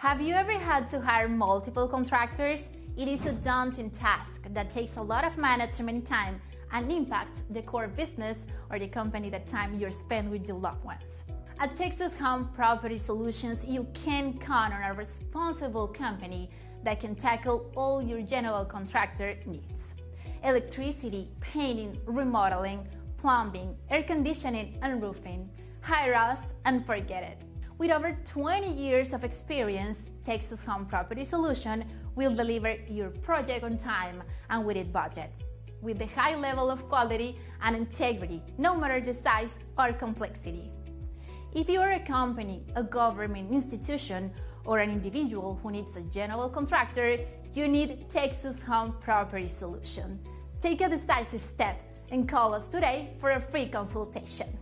Have you ever had to hire multiple contractors? It is a daunting task that takes a lot of management time and impacts the core business or the company, the time you spend with your loved ones. At Texas Home Property Solutions, you can count on a responsible company that can tackle all your general contractor needs. Electricity, painting, remodeling, plumbing, air conditioning, and roofing. Hire us and forget it. With over 20 years of experience, Texas Home Property Solution will deliver your project on time and within budget, with the high level of quality and integrity, no matter the size or complexity. If you are a company, a government institution, or an individual who needs a general contractor, you need Texas Home Property Solution. Take a decisive step and call us today for a free consultation.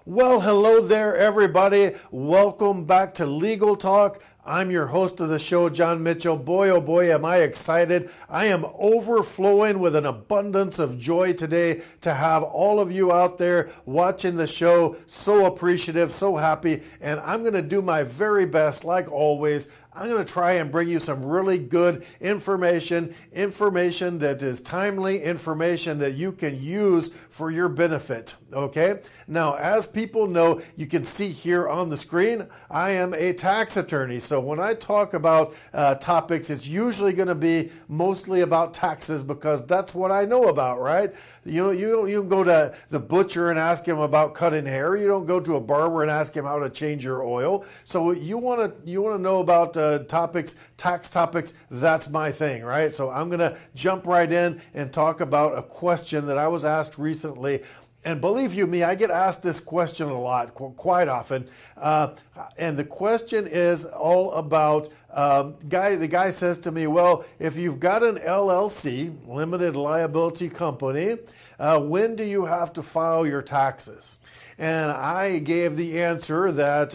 Well, hello there, everybody. Welcome back to Legal Talk. I'm your host of the show, John Mitchell. Boy, oh boy, am I excited. I am overflowing with an abundance of joy today to have all of you out there watching the show. So appreciative, so happy, and I'm going to do my very best, like always. I'm going to try and bring you some really good information that is timely, information that you can use for your benefit, okay? Now, as people know, you can see here on the screen, I am a tax attorney. So when I talk about topics, it's usually going to be mostly about taxes because that's what I know about, right? You don't go to the butcher and ask him about cutting hair. You don't go to a barber and ask him how to change your oil. So you want to know about topics, tax topics. That's my thing, right? So I'm going to jump right in and talk about a question that I was asked recently. And believe you me, I get asked this question a lot, quite often. And the question is all about, the guy says to me, well, if you've got an LLC, limited liability company, when do you have to file your taxes? And I gave the answer that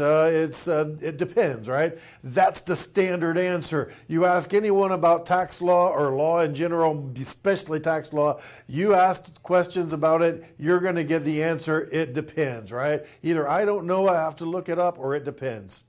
it depends, right? That's the standard answer. You ask anyone about tax law or law in general, especially tax law, you ask questions about it, you're going to get the answer, it depends, right? Either I don't know, I have to look it up, or it depends.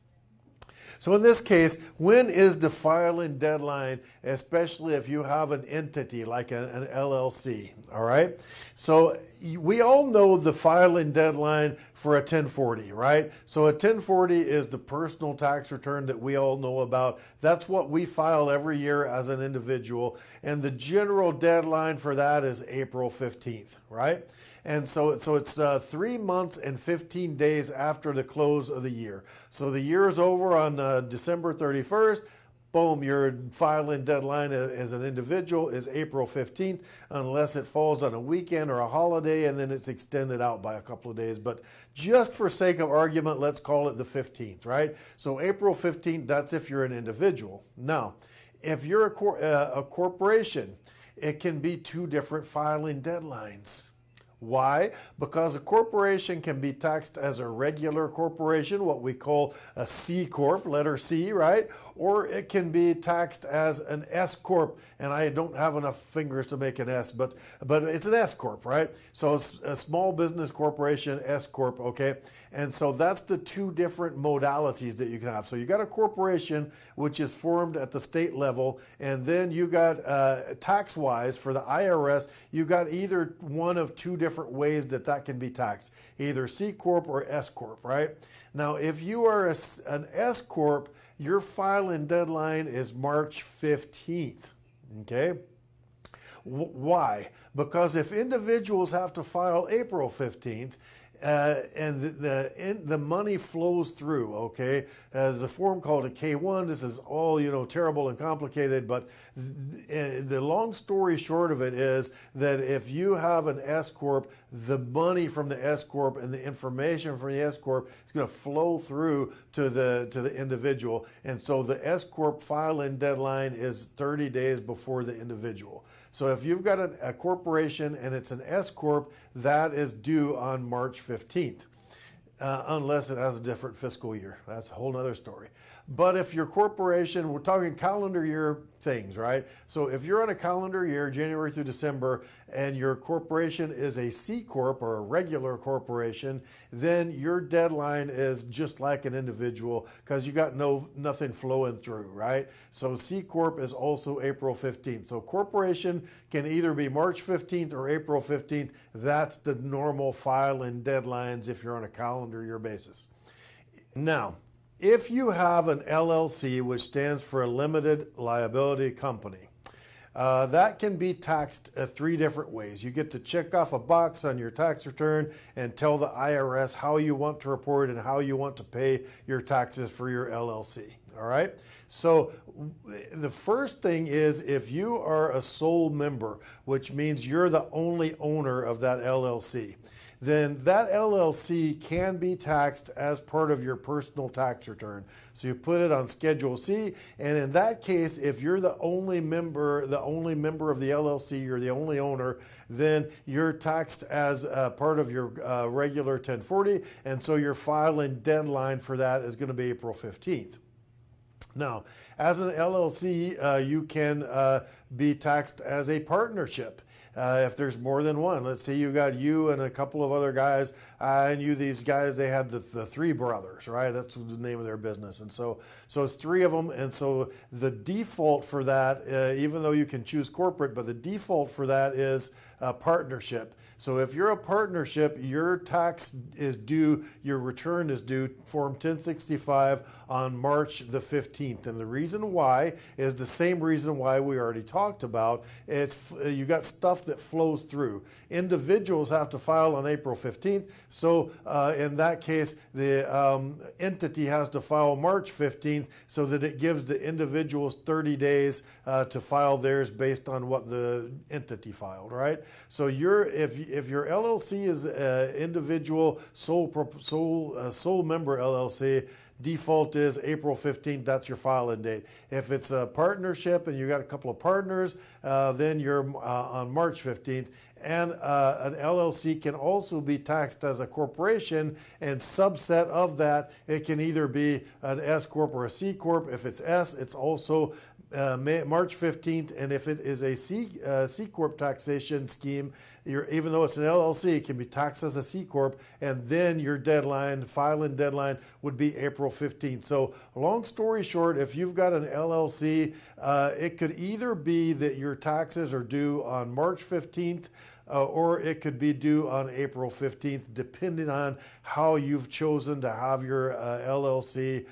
So in this case, when is the filing deadline, especially if you have an entity like an LLC, all right? So we all know the filing deadline for a 1040, right? So a 1040 is the personal tax return that we all know about. That's what we file every year as an individual. And the general deadline for that is April 15th, right? And so it's 3 months and 15 days after the close of the year. So the year is over on December 31st. Boom, your filing deadline as an individual is April 15th, unless it falls on a weekend or a holiday, and then it's extended out by a couple of days. But just for sake of argument, let's call it the 15th, right? So April 15th, that's if you're an individual. Now, if you're a corporation, it can be 2 different filing deadlines. Why? Because a corporation can be taxed as a regular corporation, what we call a C Corp, letter C, right? or it can be taxed as an S corp. And I don't have enough fingers to make an S, but it's an S corp, right? So it's a small business corporation, S corp, okay? And so that's the two different modalities that you can have. So you got a corporation which is formed at the state level, and then you got tax-wise for the IRS, you got either one of two different ways that can be taxed, either C corp or S corp, right? Now, if you are an S corp, your filing deadline is March 15th, okay? Why? Because if individuals have to file April 15th, and the money flows through, okay? There's a form called a K-1. This is all, terrible and complicated, but the long story short of it is that if you have an S Corp, the money from the S Corp and the information from the S Corp is going to flow through to the individual. And so the S Corp filing deadline is 30 days before the individual. So if you've got a corporation and it's an S Corp, that is due on March 15th, unless it has a different fiscal year. That's a whole other story. But if your corporation, we're talking calendar year things, right? So if you're on a calendar year, January through December, and your corporation is a C Corp or a regular corporation, then your deadline is just like an individual because you got nothing flowing through, right? So C Corp is also April 15th. So corporation can either be March 15th or April 15th. That's the normal filing deadlines if you're on a calendar year basis. Now, if you have an LLC, which stands for a limited liability company, that can be taxed three different ways. You get to check off a box on your tax return and tell the IRS how you want to report and how you want to pay your taxes for your LLC. All right. So the first thing is if you are a sole member, which means you're the only owner of that LLC, then that LLC can be taxed as part of your personal tax return. So you put it on Schedule C, and in that case, if you're the only member of the LLC, you're the only owner, then you're taxed as part of your regular 1040, and so your filing deadline for that is going to be April 15th. Now, as an LLC, you can be taxed as a partnership. If there's more than one, let's say you got you and a couple of other guys, I knew these guys, they had the three brothers, right? That's the name of their business. And so it's three of them. And so the default for that, even though you can choose corporate, but the default for that is a partnership. So if you're a partnership, your tax is due, your return is due, Form 1065 on March the 15th. And the reason why is the same reason why we already talked about. It's you got stuff that flows through. Individuals have to file on April 15th. So in that case, the entity has to file March 15th so that it gives the individuals 30 days to file theirs based on what the entity filed, right? So if your LLC is individual sole member LLC, default is April 15th. That's your filing date. If it's a partnership and you got a couple of partners, then you're on March 15th. And an LLC can also be taxed as a corporation, and subset of that, it can either be an S Corp or a C Corp. If it's S, it's also March 15th, and if it is a C Corp taxation scheme, even though it's an LLC, it can be taxed as a C Corp, and then your filing deadline would be April 15th. So long story short, if you've got an LLC, it could either be that your taxes are due on March 15th, or it could be due on April 15th, depending on how you've chosen to have your LLC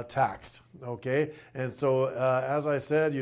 taxed, okay? And so, as I said,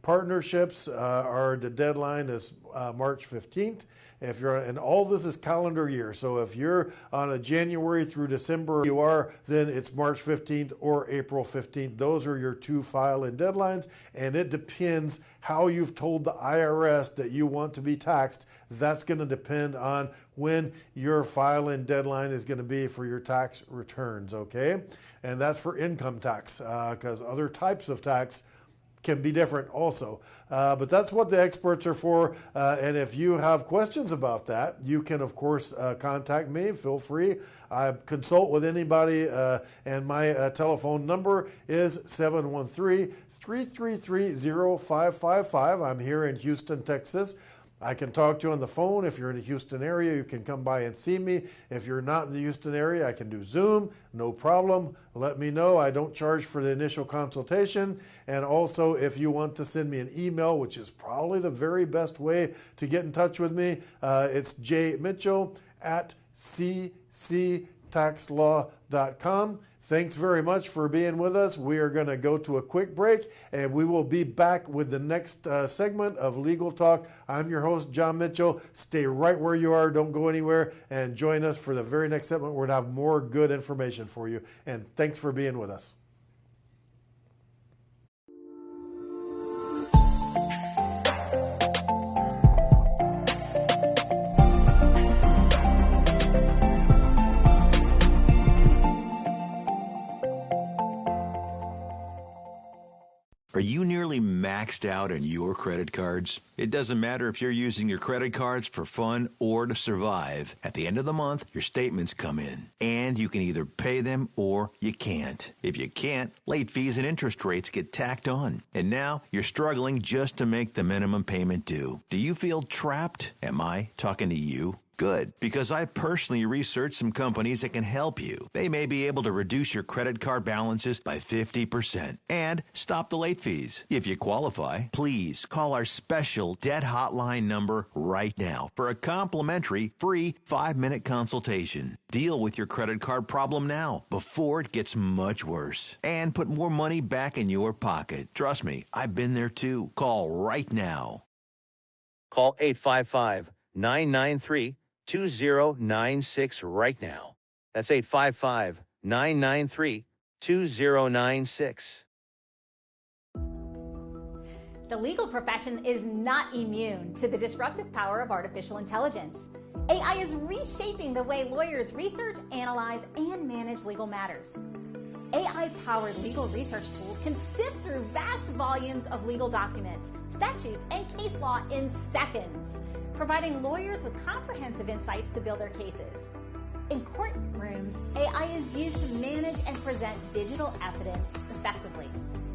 partnerships are the deadline is March 15th. And all this is calendar year. So if you're on a January through December, then it's March 15th or April 15th. Those are your two filing deadlines. And it depends how you've told the IRS that you want to be taxed. That's going to depend on when your filing deadline is going to be for your tax returns, okay? And that's for income tax, because other types of tax can be different also. But that's what the experts are for. And if you have questions about that, you can, of course, contact me. Feel free. I consult with anybody, and my telephone number is 713-333-0555. I'm here in Houston, Texas. I can talk to you on the phone. If you're in the Houston area, you can come by and see me. If you're not in the Houston area, I can do Zoom, no problem. Let me know. I don't charge for the initial consultation. And also, if you want to send me an email, which is probably the very best way to get in touch with me, it's jmitchell@cctaxlaw.com. Thanks very much for being with us. We are going to go to a quick break, and we will be back with the next segment of Legal Talk. I'm your host, John Mitchell. Stay right where you are. Don't go anywhere, and join us for the very next segment. We're going to have more good information for you, and thanks for being with us. Are you nearly maxed out on your credit cards? It doesn't matter if you're using your credit cards for fun or to survive. At the end of the month, your statements come in, and you can either pay them or you can't. If you can't, late fees and interest rates get tacked on. And now you're struggling just to make the minimum payment due. Do you feel trapped? Am I talking to you? Good, because I personally researched some companies that can help you. They may be able to reduce your credit card balances by 50% and stop the late fees. If you qualify, please call our special debt hotline number right now for a complimentary free 5-minute consultation. Deal with your credit card problem now before it gets much worse and put more money back in your pocket. Trust me, I've been there too. Call right now. Call 855-993-2096 right now. That's 855-993-2096. The legal profession is not immune to the disruptive power of artificial intelligence. AI is reshaping the way lawyers research, analyze, and manage legal matters. AI-powered legal research tools can sift through vast volumes of legal documents, statutes, and case law in seconds, providing lawyers with comprehensive insights to build their cases. In courtrooms, AI is used to manage and present digital evidence effectively.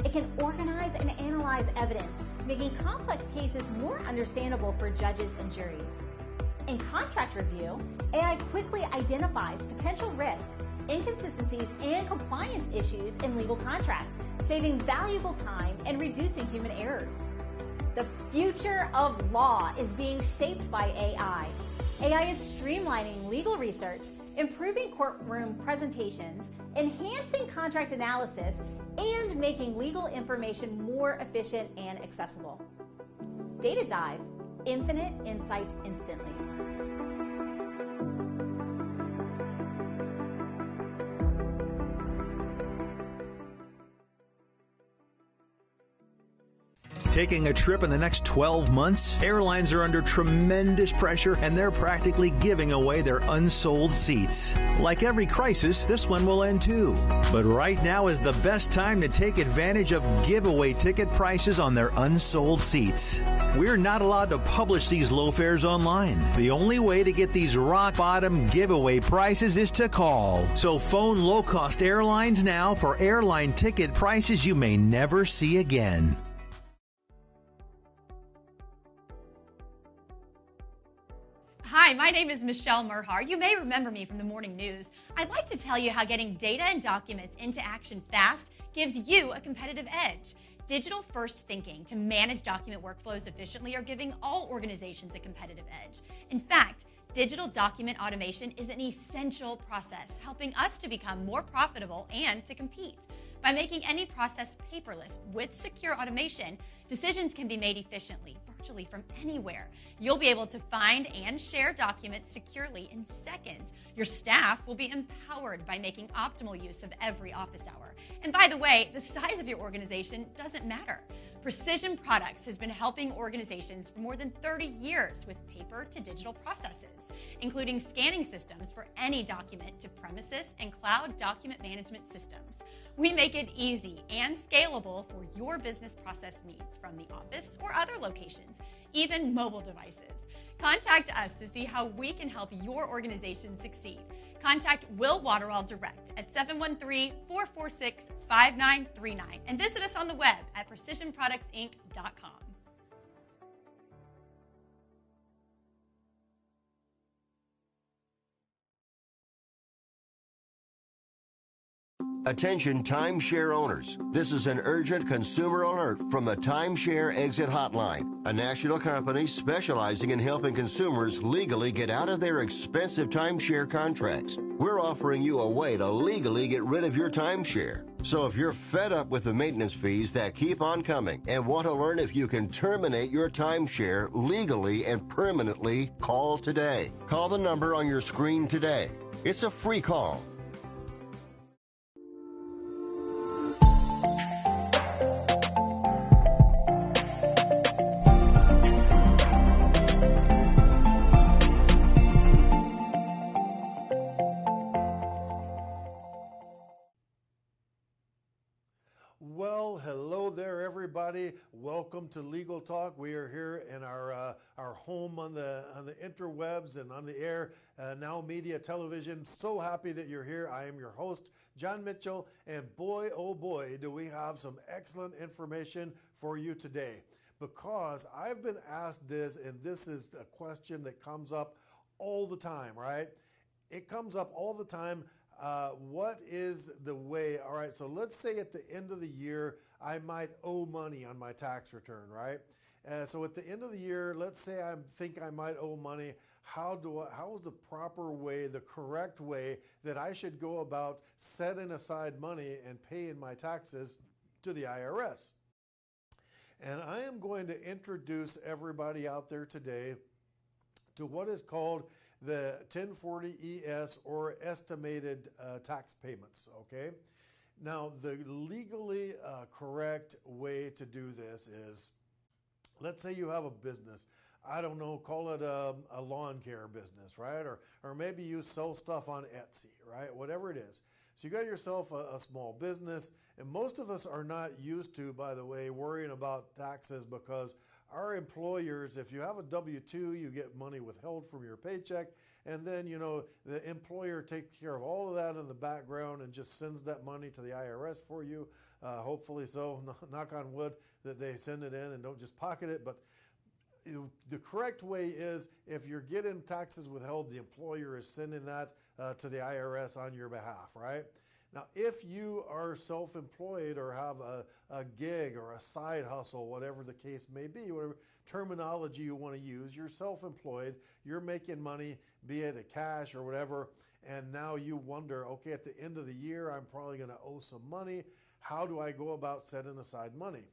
It can organize and analyze evidence, making complex cases more understandable for judges and juries. In contract review, AI quickly identifies potential risks, inconsistencies, and compliance issues in legal contracts, saving valuable time and reducing human errors. The future of law is being shaped by AI. AI is streamlining legal research, improving courtroom presentations, enhancing contract analysis, and making legal information more efficient and accessible. Data Dive, infinite insights instantly. Taking a trip in the next 12 months? Airlines are under tremendous pressure, and they're practically giving away their unsold seats. Like every crisis, this one will end too. But right now is the best time to take advantage of giveaway ticket prices on their unsold seats. We're not allowed to publish these low fares online. The only way to get these rock-bottom giveaway prices is to call. So phone low-cost airlines now for airline ticket prices you may never see again. Hi, my name is Michelle Merhar. You may remember me from the morning news. I'd like to tell you how getting data and documents into action fast gives you a competitive edge. Digital-first thinking to manage document workflows efficiently are giving all organizations a competitive edge. In fact, digital document automation is an essential process, helping us to become more profitable and to compete. By making any process paperless with secure automation, decisions can be made efficiently, virtually from anywhere. You'll be able to find and share documents securely in seconds. Your staff will be empowered by making optimal use of every office hour. And by the way, the size of your organization doesn't matter. Precision Products has been helping organizations for more than 30 years with paper to digital processes, including scanning systems for any document to premises and cloud document management systems. We make it easy and scalable for your business process needs from the office or other locations, even mobile devices. Contact us to see how we can help your organization succeed. Contact Will Waterall direct at 713-446-5939 and visit us on the web at precisionproductsinc.com. Attention timeshare owners. This is an urgent consumer alert from the Timeshare Exit Hotline, a national company specializing in helping consumers legally get out of their expensive timeshare contracts. We're offering you a way to legally get rid of your timeshare. So if you're fed up with the maintenance fees that keep on coming and want to learn if you can terminate your timeshare legally and permanently, call today. Call the number on your screen today. It's a free call. Well, hello there, everybody. Welcome to Legal Talk. We are here in our home on the interwebs and on the air, NowMedia Television. So happy that you're here. I am your host, John Mitchell, and boy, oh boy, do we have some excellent information for you today. Because I've been asked this, and this is a question that comes up all the time, right? It comes up all the time. What is the way? All right, so let's say at the end of the year, I might owe money on my tax return, right? So at the end of the year, let's say I think I might owe money. How is the proper way, the correct way that I should go about setting aside money and paying my taxes to the IRS? And I am going to introduce everybody out there today to what is called the 1040 ES, or estimated tax payments, okay? Now, the legally correct way to do this is, let's say you have a business. I don't know, call it a lawn care business, right? Or maybe you sell stuff on Etsy, right? Whatever it is. So you got yourself a small business, and most of us are not used to, by the way, worrying about taxes, because our employers, if you have a W-2, you get money withheld from your paycheck, and then, you know, the employer takes care of all of that in the background and just sends that money to the IRS for you. Hopefully so, knock on wood, that they send it in and don't just pocket it. But the correct way is, if you're getting taxes withheld, the employer is sending that to the IRS on your behalf, right? Now, if you are self-employed or have a gig or a side hustle, whatever the case may be, whatever terminology you want to use, you're self-employed, you're making money, be it a cash or whatever, and now you wonder, okay, at the end of the year, I'm probably going to owe some money. How do I go about setting aside money?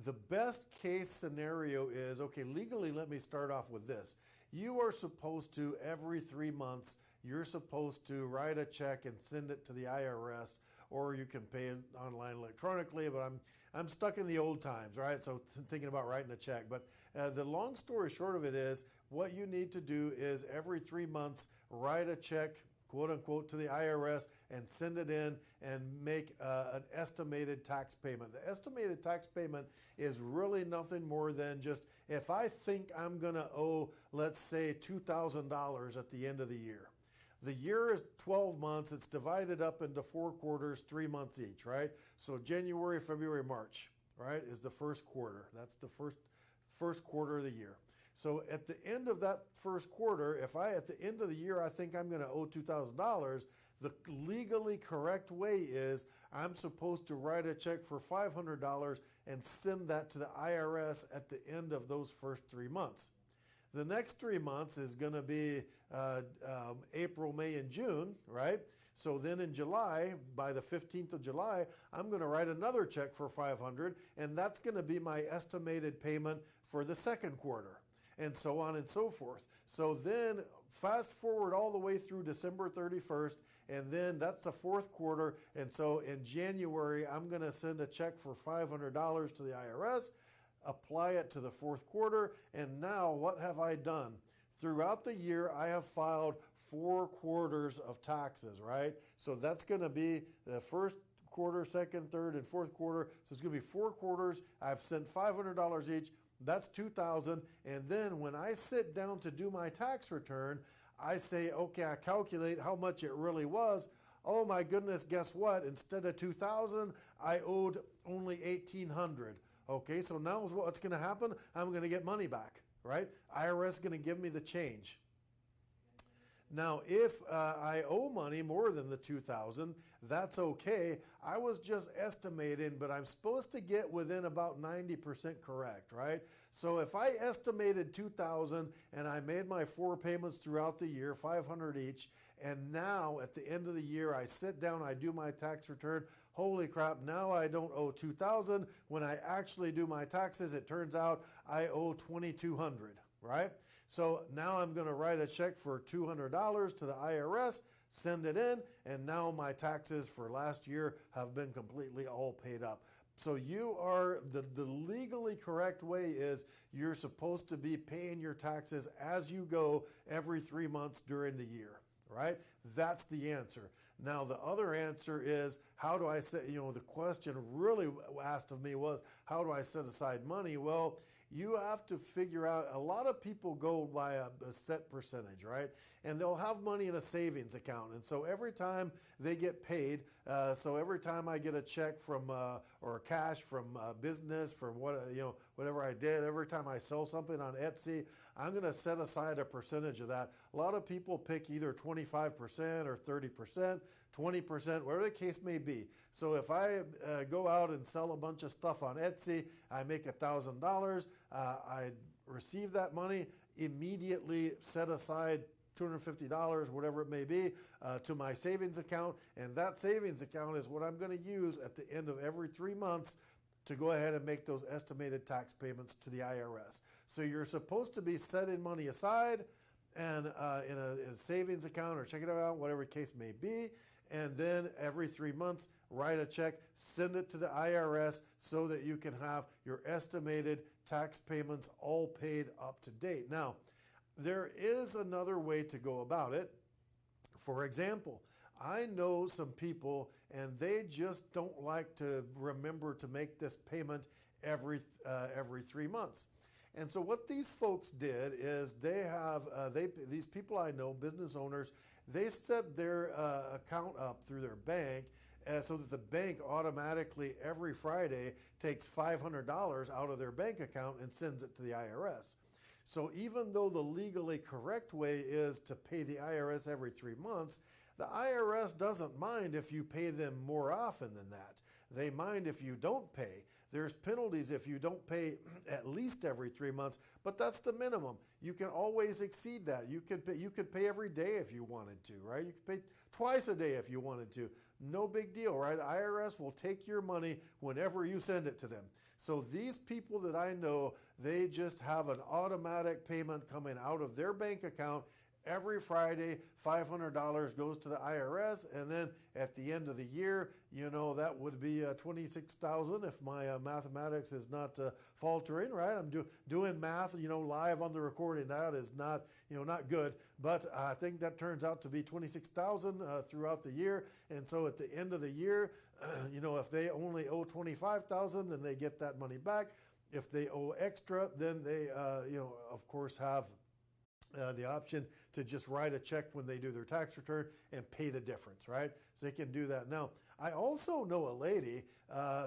The best case scenario is, okay, legally, let me start off with this. You are supposed to, every 3 months, you're supposed to write a check and send it to the IRS, or you can pay it online electronically, but I'm stuck in the old times, right? So thinking about writing a check. But the long story short of it is, what you need to do is every 3 months, write a check, quote unquote, to the IRS and send it in and make an estimated tax payment. The estimated tax payment is really nothing more than just, if I think I'm going to owe, let's say, $2,000 at the end of the year. The year is 12 months. It's divided up into 4 quarters, 3 months each, right? So January, February, March, right, is the first quarter. That's the first quarter of the year. So at the end of that first quarter, if at the end of the year, I think I'm going to owe $2,000, the legally correct way is, I'm supposed to write a check for $500 and send that to the IRS at the end of those first 3 months. The next 3 months is going to be April, May, and June, right? So then in July, by the 15th of July, I'm going to write another check for $500, and that's going to be my estimated payment for the second quarter, and so on and so forth. So then fast forward all the way through December 31st, and then that's the fourth quarter. And so in January, I'm going to send a check for $500 to the IRS, apply it to the fourth quarter, and now what have I done? Throughout the year, I have filed 4 quarters of taxes, right? So that's going to be the first quarter, second, third, and fourth quarter. So it's going to be 4 quarters. I've sent $500 each. That's $2,000. And then when I sit down to do my tax return, I say, okay, I calculate how much it really was. Oh my goodness, guess what? Instead of $2,000, I owed only $1,800. Okay, so now what's going to happen? I'm going to get money back, right? IRS is going to give me the change. Now, if I owe money more than the $2,000, that's okay. I was just estimating, but I'm supposed to get within about 90% correct, right? So if I estimated $2,000 and I made my 4 payments throughout the year, $500 each, and now at the end of the year I sit down, I do my tax return, holy crap, now I don't owe $2,000. When I actually do my taxes, it turns out I owe $2,200. Right? So now I'm going to write a check for $200 to the IRS, send it in, and now my taxes for last year have been completely all paid up. So you are, the legally correct way is you're supposed to be paying your taxes as you go every 3 months during the year. Right? That's the answer. Now, the other answer is, how do I set, the question really asked of me was, how do I set aside money? Well, you have to figure out, a lot of people go by a set percentage, right? And they'll have money in a savings account. And so every time they get paid, so every time I get a check from, or cash from business, from whatever I did, every time I sell something on Etsy, I'm going to set aside a percentage of that. A lot of people pick either 25% or 30%, 20%, whatever the case may be. So if I go out and sell a bunch of stuff on Etsy, I make $1,000, I receive that money, immediately set aside $250, whatever it may be, to my savings account, and that savings account is what I'm going to use at the end of every 3 months to go ahead and make those estimated tax payments to the IRS. So you're supposed to be setting money aside and in a savings account or checking account, whatever the case may be, and then every 3 months write a check, send it to the IRS so that you can have your estimated tax payments all paid up to date. Now, there is another way to go about it. For example, I know some people and they just don't like to remember to make this payment every 3 months. And so what these folks did is these people I know, business owners, they set their account up through their bank so that the bank automatically every Friday takes $500 out of their bank account and sends it to the IRS. So even though the legally correct way is to pay the IRS every 3 months, the IRS doesn't mind if you pay them more often than that. They mind if you don't pay. There's penalties if you don't pay at least every 3 months, but that's the minimum. You can always exceed that. You could pay every day if you wanted to, right? You could pay twice a day if you wanted to. No big deal, right? The IRS will take your money whenever you send it to them. So these people that I know, they just have an automatic payment coming out of their bank account. Every Friday, $500 goes to the IRS, and then at the end of the year, that would be $26,000 if my mathematics is not faltering, right? I'm doing math, live on the recording. That is not, not good, but I think that turns out to be $26,000 throughout the year. And so at the end of the year, if they only owe $25,000, then they get that money back. If they owe extra, then they, of course, have the option to just write a check when they do their tax return and pay the difference, right? So they can do that. Now, I also know a lady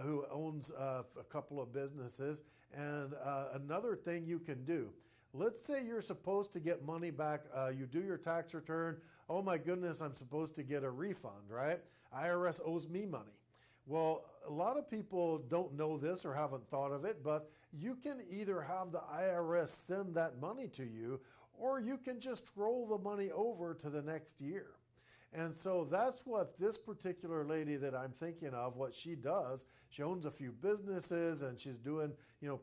who owns a couple of businesses, and another thing you can do. Let's say you're supposed to get money back. You do your tax return. Oh my goodness, I'm supposed to get a refund, right? IRS owes me money. Well, a lot of people don't know this or haven't thought of it, but you can either have the IRS send that money to you, or you can just roll the money over to the next year. And so that's what this particular lady that I'm thinking of, what she does. She owns a few businesses and she's doing,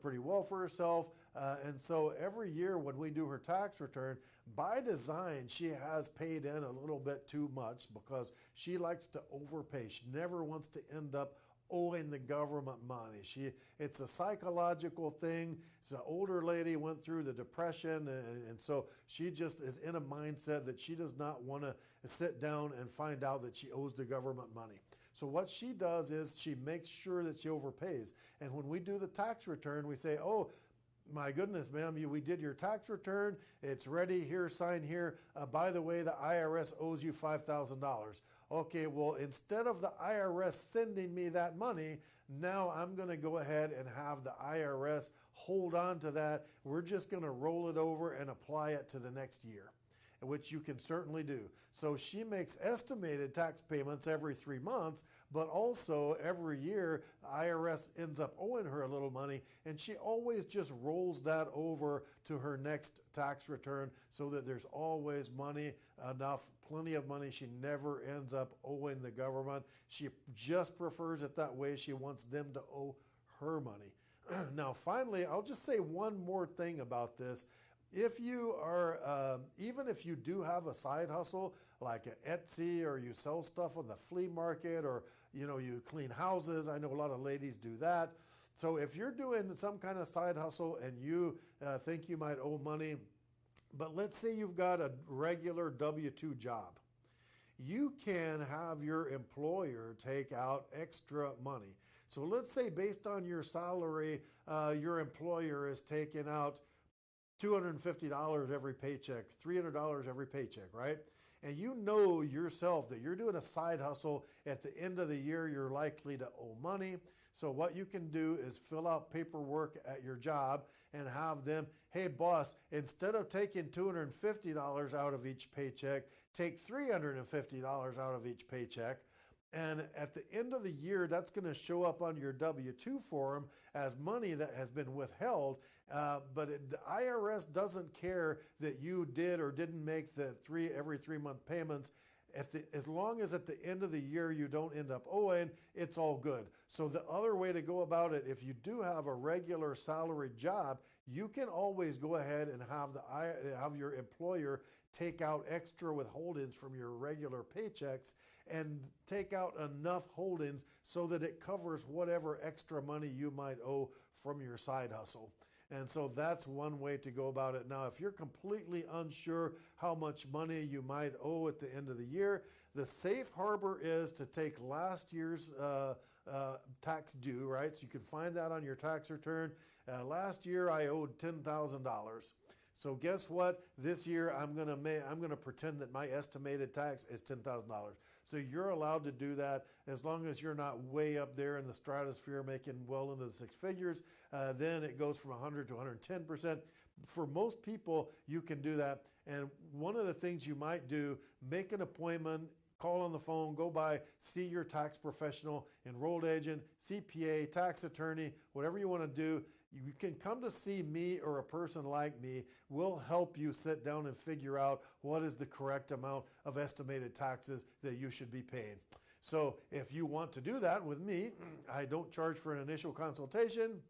pretty well for herself. And so every year when we do her tax return, by design, she has paid in a little bit too much because she likes to overpay. She never wants to end up owing the government money. It's a psychological thing. It's an older lady, went through the Depression, and so she just is in a mindset that she does not want to sit down and find out that she owes the government money. So what she does is she makes sure that she overpays. And when we do the tax return, we say, oh, my goodness, ma'am, we did your tax return. It's ready. Here, sign here. By the way, the IRS owes you $5,000. Okay, well, instead of the IRS sending me that money, now I'm going to go ahead and have the IRS hold on to that. We're just going to roll it over and apply it to the next year, which you can certainly do. So she makes estimated tax payments every 3 months, but also every year the IRS ends up owing her a little money, and she always just rolls that over to her next tax return so that there's always money, plenty of money. She never ends up owing the government. She just prefers it that way. She wants them to owe her money. Now, finally, I'll just say one more thing about this. If you are, even if you do have a side hustle like an Etsy, or you sell stuff on the flea market, or you clean houses, I know a lot of ladies do that. So if you're doing some kind of side hustle and you think you might owe money, but let's say you've got a regular W-2 job, you can have your employer take out extra money. So let's say based on your salary, your employer is taking out $250 every paycheck, $300 every paycheck, right? And you know yourself that you're doing a side hustle. At the end of the year, you're likely to owe money. So what you can do is fill out paperwork at your job and have them, hey boss, instead of taking $250 out of each paycheck, take $350 out of each paycheck. And at the end of the year, that's going to show up on your W-2 form as money that has been withheld. But the IRS doesn't care that you did or didn't make the every 3 month payments. As long as at the end of the year you don't end up owing, it's all good. So the other way to go about it, if you do have a regular salaried job, you can always go ahead and have your employer take out extra withholdings from your regular paychecks and take out enough holdings so that it covers whatever extra money you might owe from your side hustle. And so that's one way to go about it. Now, if you're completely unsure how much money you might owe at the end of the year, the safe harbor is to take last year's tax due, right? So you can find that on your tax return. Last year I owed $10,000. So guess what? This year I'm gonna pretend that my estimated tax is $10,000. So you're allowed to do that as long as you're not way up there in the stratosphere making well into the six figures. Then it goes from 100 to 110%. For most people, you can do that. And one of the things you might do, make an appointment, call on the phone, go by, see your tax professional, enrolled agent, CPA, tax attorney, whatever you want to do. You can come to see me or a person like me. We'll help you sit down and figure out what is the correct amount of estimated taxes that you should be paying. So if you want to do that with me, I don't charge for an initial consultation.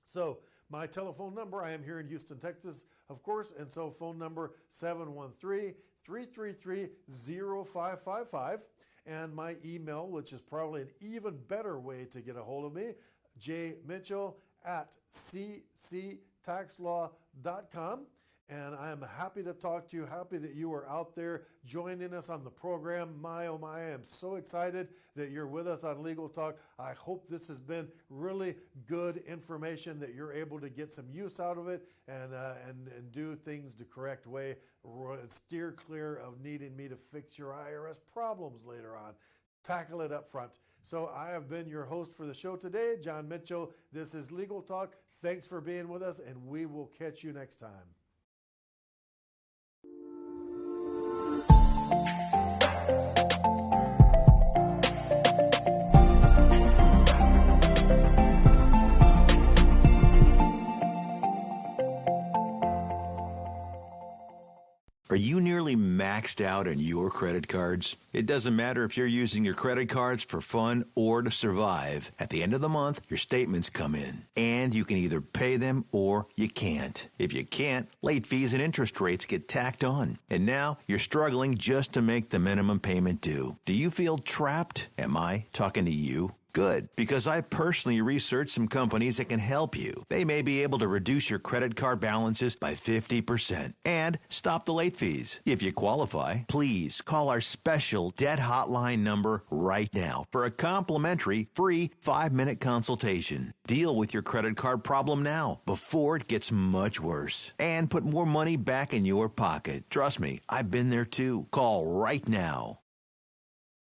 So my telephone number, I am here in Houston, Texas, of course, and so phone number 713-333-0555, and my email, which is probably an even better way to get a hold of me, jmitchell@cctaxlaw.com. And I am happy to talk to you, happy that you are out there joining us on the program. My, oh my, I am so excited that you're with us on Legal Talk. I hope this has been really good information, that you're able to get some use out of it and do things the correct way, steer clear of needing me to fix your IRS problems later on. Tackle it up front. So I have been your host for the show today, John Mitchell. This is Legal Talk. Thanks for being with us, and we will catch you next time. Are you nearly maxed out on your credit cards? It doesn't matter if you're using your credit cards for fun or to survive. At the end of the month, your statements come in, and you can either pay them or you can't. If you can't, late fees and interest rates get tacked on. And now you're struggling just to make the minimum payment due. Do you feel trapped? Am I talking to you? Good, because I personally researched some companies that can help you. They may be able to reduce your credit card balances by 50% and stop the late fees. If you qualify, please call our special debt hotline number right now for a complimentary free 5-minute consultation. Deal with your credit card problem now before it gets much worse and put more money back in your pocket. Trust me, I've been there too. Call right now.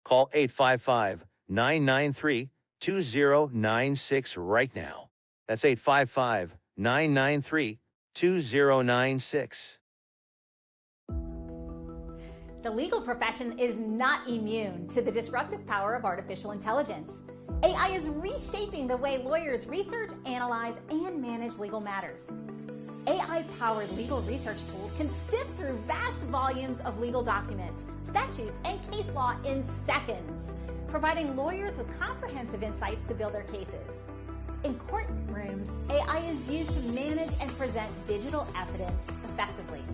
Call 855-993-2096 right now. That's 855-993-2096. The legal profession is not immune to the disruptive power of artificial intelligence. AI is reshaping the way lawyers research, analyze, and manage legal matters. AI-powered legal research tools can sift through vast volumes of legal documents, statutes, and case law in seconds, providing lawyers with comprehensive insights to build their cases. In courtrooms, AI is used to manage and present digital evidence effectively.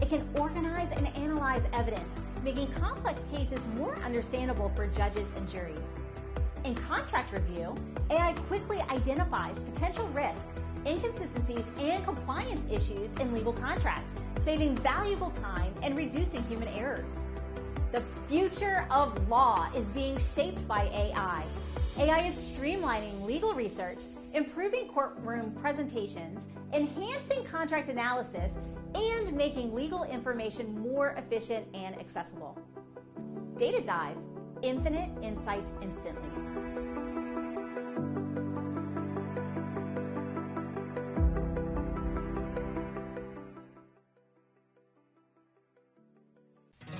It can organize and analyze evidence, making complex cases more understandable for judges and juries. In contract review, AI quickly identifies potential risks, inconsistencies, and compliance issues in legal contracts, saving valuable time and reducing human errors. The future of law is being shaped by AI. AI is streamlining legal research, improving courtroom presentations, enhancing contract analysis, and making legal information more efficient and accessible. Data Dive, infinite insights instantly.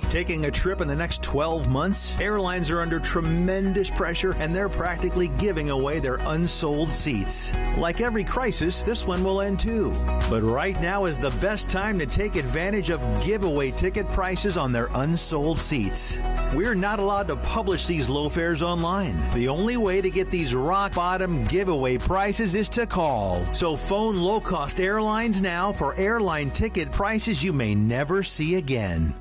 Taking a trip in the next 12 months? Airlines are under tremendous pressure and they're practically giving away their unsold seats. Like every crisis, this one will end too. But right now is the best time to take advantage of giveaway ticket prices on their unsold seats. We're not allowed to publish these low fares online. The only way to get these rock bottom giveaway prices is to call. So phone low-cost airlines now for airline ticket prices you may never see again.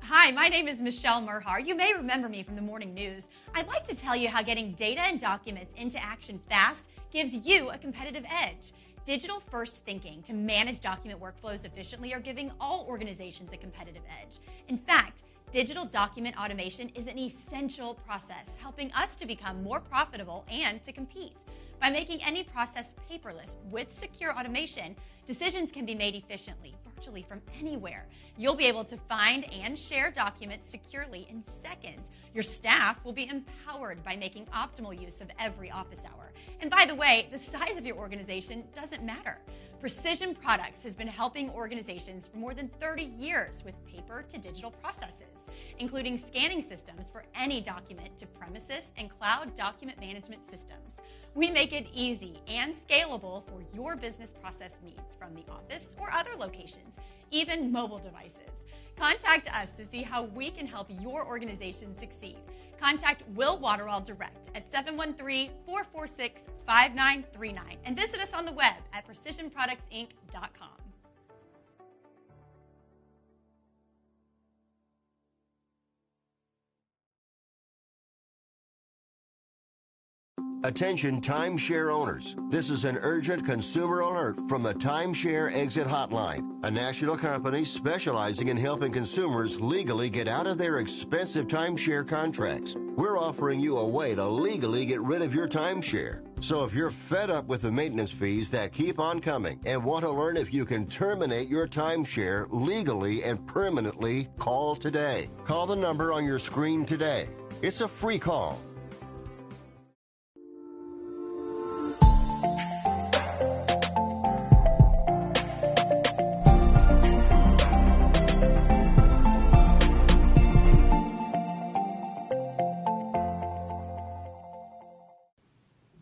Hi, my name is Michelle Merhar. You may remember me from the morning news. I'd like to tell you how getting data and documents into action fast gives you a competitive edge. Digital-first thinking to manage document workflows efficiently are giving all organizations a competitive edge. In fact, digital document automation is an essential process, helping us to become more profitable and to compete. By making any process paperless with secure automation, decisions can be made efficiently, virtually from anywhere. You'll be able to find and share documents securely in seconds. Your staff will be empowered by making optimal use of every office hour. And by the way, the size of your organization doesn't matter. Precision Products has been helping organizations for more than 30 years with paper to digital processes, including scanning systems for any document to premises and cloud document management systems. We make it easy and scalable for your business process needs from the office or other locations, even mobile devices. Contact us to see how we can help your organization succeed. Contact Will Waterall direct at 713-446-5939 and visit us on the web at precisionproductsinc.com. Attention timeshare owners. This is an urgent consumer alert from the Timeshare Exit Hotline, a national company specializing in helping consumers legally get out of their expensive timeshare contracts. We're offering you a way to legally get rid of your timeshare. So if you're fed up with the maintenance fees that keep on coming and want to learn if you can terminate your timeshare legally and permanently, call today. Call the number on your screen today. It's a free call.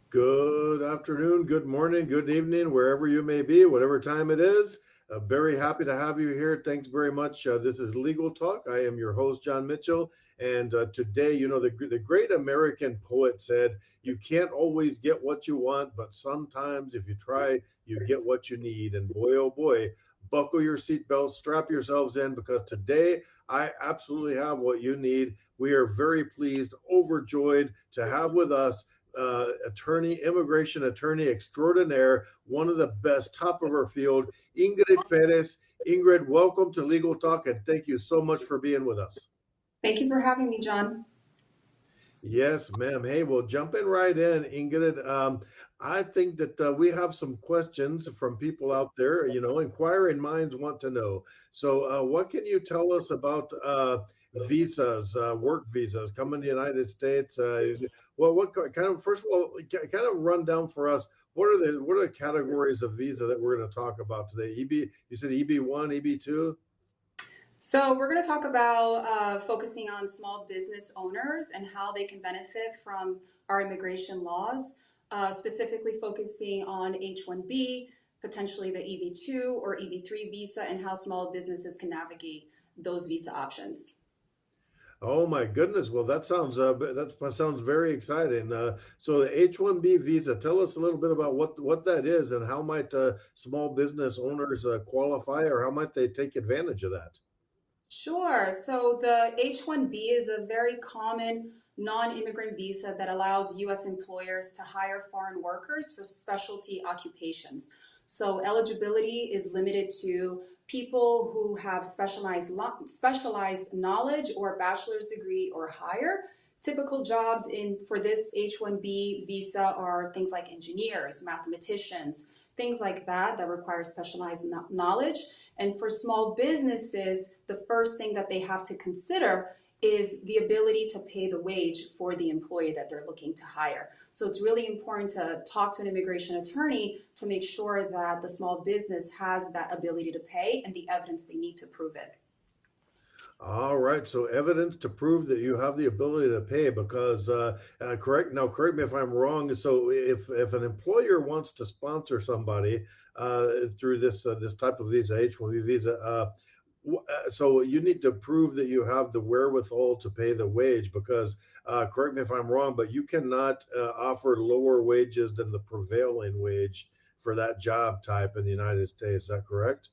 Good afternoon, good morning, good evening, wherever you may be, whatever time it is. Very happy to have you here. Thanks very much. This is Legal Talk. I am your host, John Mitchell. And today, you know, the great American poet said, you can't always get what you want, but sometimes if you try, you get what you need. And boy, oh boy, buckle your seatbelts, strap yourselves in, because today I absolutely have what you need. We are very pleased, overjoyed to have with us immigration attorney extraordinaire, one of the best, top of her field, Ingrid Perez. Ingrid, welcome to Legal Talk, and thank you so much for being with us. Thank you for having me, John. Yes, ma'am. Hey, well, jumping right in, Ingrid. I think that we have some questions from people out there. Inquiring minds want to know. So, what can you tell us about visas, work visas coming to the United States? What kind of, first of all, kind of run down for us. What are the categories of visa that we're going to talk about today? You said EB1, EB2. So we're going to talk about focusing on small business owners and how they can benefit from our immigration laws, specifically focusing on H-1B, potentially the EB2 or EB3 visa, and how small businesses can navigate those visa options. Oh my goodness! Well, that sounds very exciting. So the H-1B visa. Tell us a little bit about what that is and how might small business owners qualify, or how might they take advantage of that? Sure. So the H-1B is a very common non-immigrant visa that allows U.S. employers to hire foreign workers for specialty occupations. So eligibility is limited to people who have specialized knowledge or bachelor's degree or higher. Typical jobs for this H-1B visa are things like engineers, mathematicians, things like that require specialized knowledge. And for small businesses, the first thing that they have to consider is the ability to pay the wage for the employee that they're looking to hire. So it's really important to talk to an immigration attorney to make sure that the small business has that ability to pay and the evidence they need to prove it. All right, so evidence to prove that you have the ability to pay, because correct me if I'm wrong. So if an employer wants to sponsor somebody through this type of visa, H-1B visa, so you need to prove that you have the wherewithal to pay the wage, because correct me if I'm wrong, but you cannot offer lower wages than the prevailing wage for that job type in the United States. Is that correct?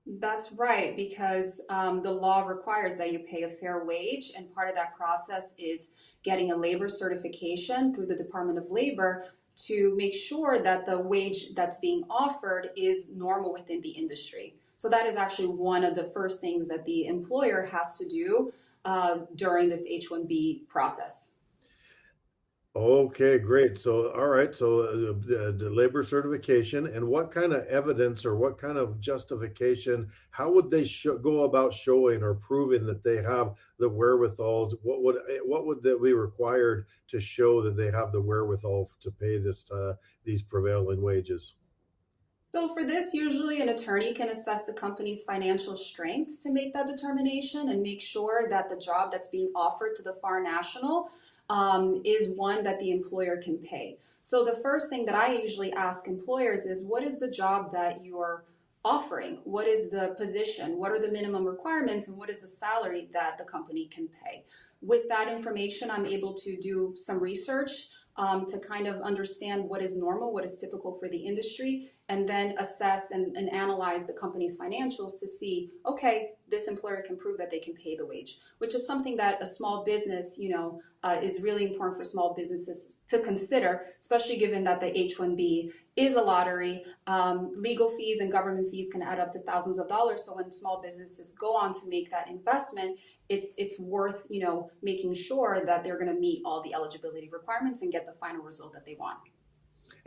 That's right, because the law requires that you pay a fair wage, and part of that process is getting a labor certification through the Department of Labor to make sure that the wage that's being offered is normal within the industry. So that is actually one of the first things that the employer has to do during this H-1B process. Okay, great. So, all right. So, the labor certification, and what kind of evidence or what kind of justification? How would they go about showing or proving that they have the wherewithal? What would that be required to show that they have the wherewithal to pay these prevailing wages? So for this, usually an attorney can assess the company's financial strengths to make that determination and make sure that the job that's being offered to the foreign national is one that the employer can pay. So the first thing that I usually ask employers is, what is the job that you're offering? What is the position? What are the minimum requirements? And what is the salary that the company can pay? With that information, I'm able to do some research to kind of understand what is normal, what is typical for the industry, and then assess and analyze the company's financials to see, okay, this employer can prove that they can pay the wage, which is something that a small business, is really important for small businesses to consider, especially given that the H-1B is a lottery. Legal fees and government fees can add up to thousands of dollars. So when small businesses go on to make that investment, it's worth, making sure that they're going to meet all the eligibility requirements and get the final result that they want.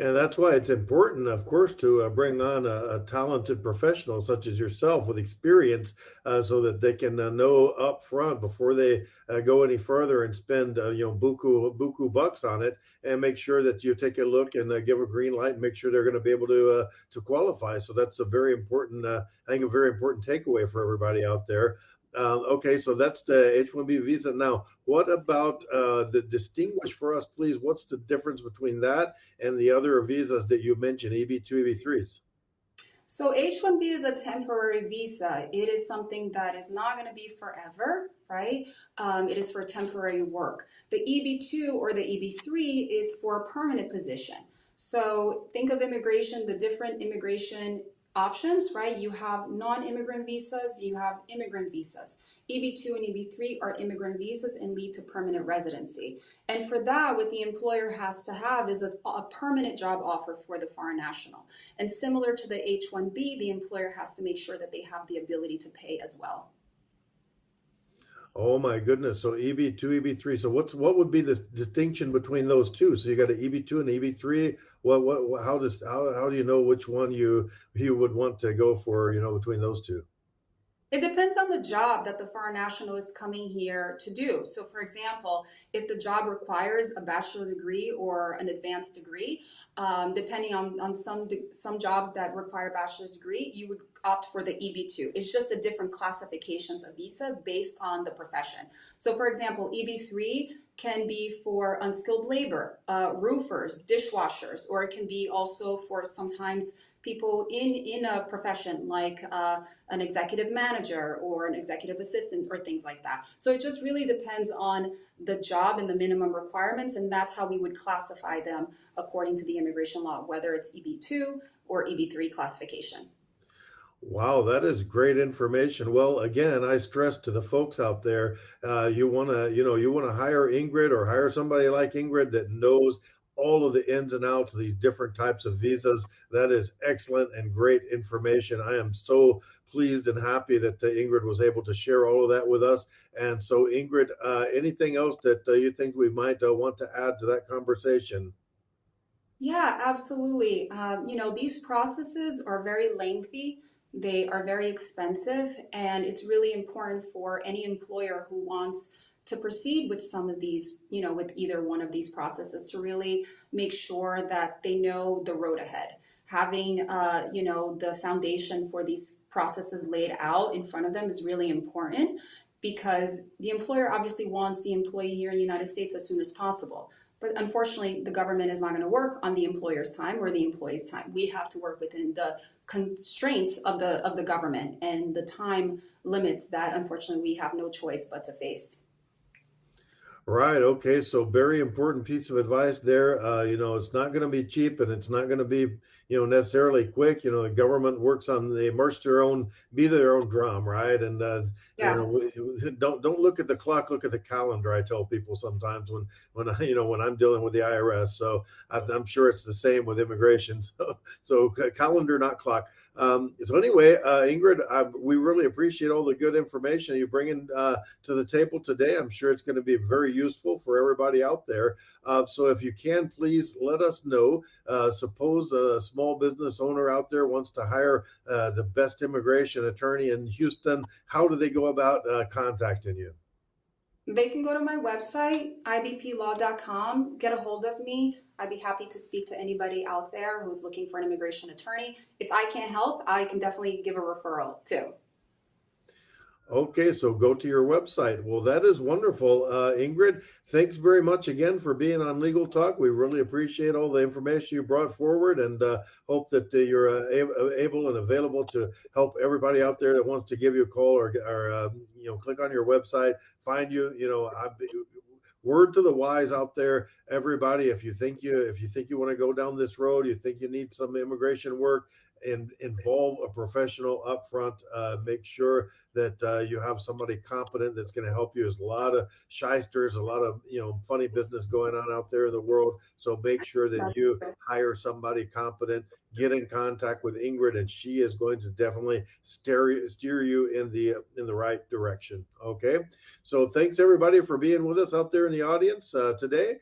And that's why it's important, of course, to bring on a talented professional such as yourself with experience, so that they can know up front before they go any further and spend buku bucks on it, and make sure that you take a look and give a green light and make sure they're going to be able to qualify. So that's a very important, I think, a very important takeaway for everybody out there. Okay, so that's the H-1B visa. Now, what about the distinguish for us, please? What's the difference between that and the other visas that you mentioned, EB2, EB3s? So H-1B is a temporary visa. It is something that is not going to be forever, right? It is for temporary work. The EB2 or the EB3 is for a permanent position. So think of immigration, the different immigration options, right? You have non-immigrant visas, you have immigrant visas. EB2 and EB3 are immigrant visas and lead to permanent residency. And for that, what the employer has to have is a permanent job offer for the foreign national. And similar to the H-1B, the employer has to make sure that they have the ability to pay as well. Oh my goodness. So EB2, EB3. So what would be the distinction between those two? So you got an EB2 and EB3. How do you know which one you would want to go for, between those two? It depends on the job that the foreign national is coming here to do. So for example, if the job requires a bachelor's degree or an advanced degree, depending on some jobs that require a bachelor's degree, you would opt for the EB2. It's just a different classifications of visas based on the profession. So for example, EB3 can be for unskilled labor, roofers, dishwashers, or it can be also for sometimes people in a profession like an executive manager or an executive assistant or things like that. So it just really depends on the job and the minimum requirements, and that's how we would classify them according to the immigration law, whether it's EB2 or EB3 classification. Wow, that is great information. Well, again, I stress to the folks out there, you want to hire Ingrid or hire somebody like Ingrid that knows all of the ins and outs of these different types of visas. That is excellent and great information. I am so pleased and happy that Ingrid was able to share all of that with us. And so, Ingrid, anything else that you think we might want to add to that conversation? Yeah, absolutely. These processes are very lengthy. They are very expensive, and it's really important for any employer who wants to proceed with some of these, with either one of these processes, to really make sure that they know the road ahead. Having, the foundation for these processes laid out in front of them is really important, because the employer obviously wants the employee here in the United States as soon as possible. But unfortunately, the government is not going to work on the employer's time or the employee's time. We have to work within the constraints of the government and the time limits that unfortunately we have no choice but to face. Right. Okay. So very important piece of advice there. It's not going to be cheap, and it's not going to be, necessarily quick. The government works on, they immerse their own, be their own drum, right? And don't look at the clock, look at the calendar. I tell people sometimes when I'm dealing with the IRS. So I'm sure it's the same with immigration. So calendar, not clock. So anyway, Ingrid, we really appreciate all the good information you bring in to the table today. I'm sure it's going to be very useful for everybody out there. So if you can, please let us know. Suppose a small business owner out there wants to hire the best immigration attorney in Houston. How do they go about contacting you? They can go to my website, ibplaw.com, get a hold of me. I'd be happy to speak to anybody out there who's looking for an immigration attorney. If I can't help, I can definitely give a referral too. Okay, so go to your website. Well, that is wonderful. Ingrid, thanks very much again for being on Legal Talk. We really appreciate all the information you brought forward, and hope that you're able and available to help everybody out there that wants to give you a call or click on your website, find you. Word to the wise out there, everybody. If you think you want to go down this road, you think you need some immigration work, and involve a professional up front. Make sure that you have somebody competent that's going to help you. There's a lot of shysters, a lot of funny business going on out there in the world. So make sure that you hire somebody competent. Get in contact with Ingrid, and she is going to definitely steer you in the right direction. Okay. So thanks everybody for being with us out there in the audience today.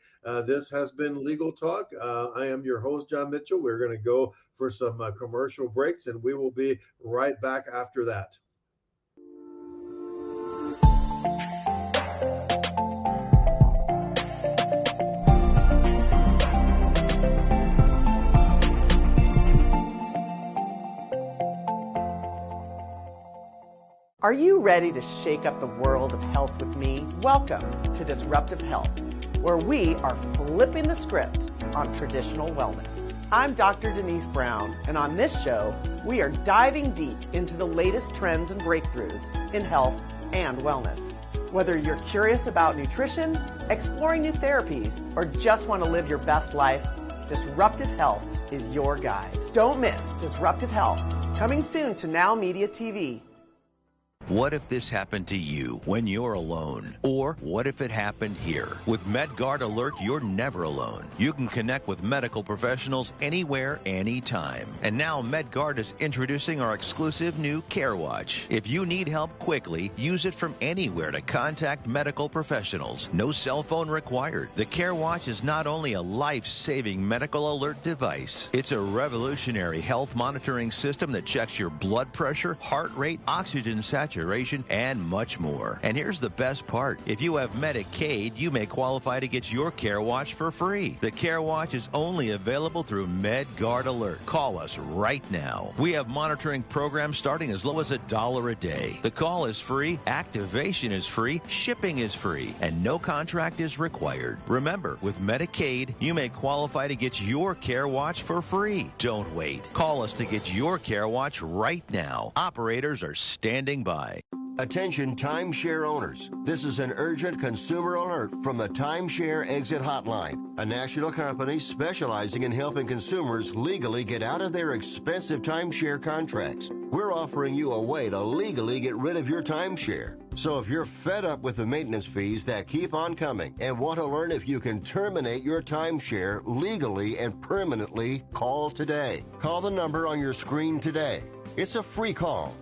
This has been Legal Talk. I am your host, John Mitchell. We're going to go for some commercial breaks, and we will be right back after that. Are you ready to shake up the world of health with me? Welcome to Disruptive Health, where we are flipping the script on traditional wellness. I'm Dr. Denise Brown, and on this show, we are diving deep into the latest trends and breakthroughs in health and wellness. Whether you're curious about nutrition, exploring new therapies, or just want to live your best life, Disruptive Health is your guide. Don't miss Disruptive Health Coming soon to NowMedia TV. What if this happened to you when you're alone? Or what if it happened here? With MedGuard Alert, you're never alone. You can connect with medical professionals anywhere, anytime. And now MedGuard is introducing our exclusive new Care Watch. If you need help quickly, use it from anywhere to contact medical professionals. No cell phone required. The Care Watch is not only a life-saving medical alert device, it's a revolutionary health monitoring system that checks your blood pressure, heart rate, oxygen saturation, and much more. And here's the best part. If you have Medicaid, you may qualify to get your Care Watch for free. The Care Watch is only available through MedGuard Alert. Call us right now. We have monitoring programs starting as low as $1 a day. The call is free, activation is free, shipping is free, and no contract is required. Remember, with Medicaid, you may qualify to get your Care Watch for free. Don't wait. Call us to get your Care Watch right now. Operators are standing by. Attention timeshare owners. This is an urgent consumer alert from the Timeshare Exit Hotline, a national company specializing in helping consumers legally get out of their expensive timeshare contracts. We're offering you a way to legally get rid of your timeshare. So if you're fed up with the maintenance fees that keep on coming and want to learn if you can terminate your timeshare legally and permanently, call today. Call the number on your screen today. It's a free call.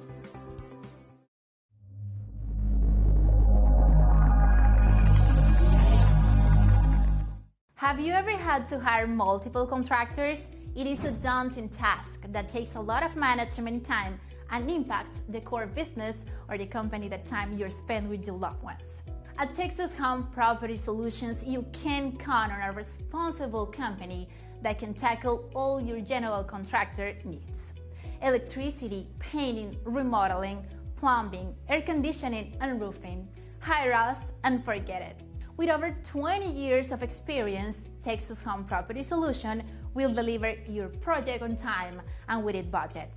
Have you ever had to hire multiple contractors? It is a daunting task that takes a lot of management time and impacts the core business or the company that time you're spent with your loved ones. At Texas Home Property Solutions, you can count on a responsible company that can tackle all your general contractor needs. Electricity, painting, remodeling, plumbing, air conditioning, and roofing. Hire us and forget it. With over 20 years of experience, Texas Home Property Solution will deliver your project on time and within budget,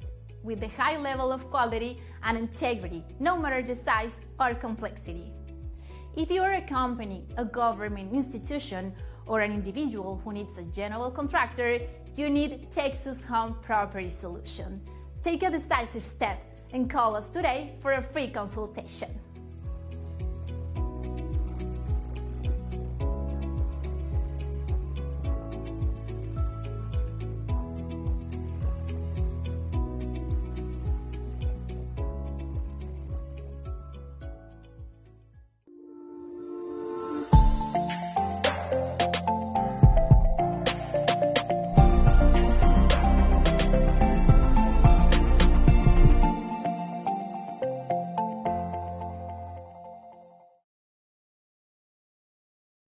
with the high level of quality and integrity, no matter the size or complexity. If you are a company, a government institution, or an individual who needs a general contractor, you need Texas Home Property Solution. Take a decisive step and call us today for a free consultation.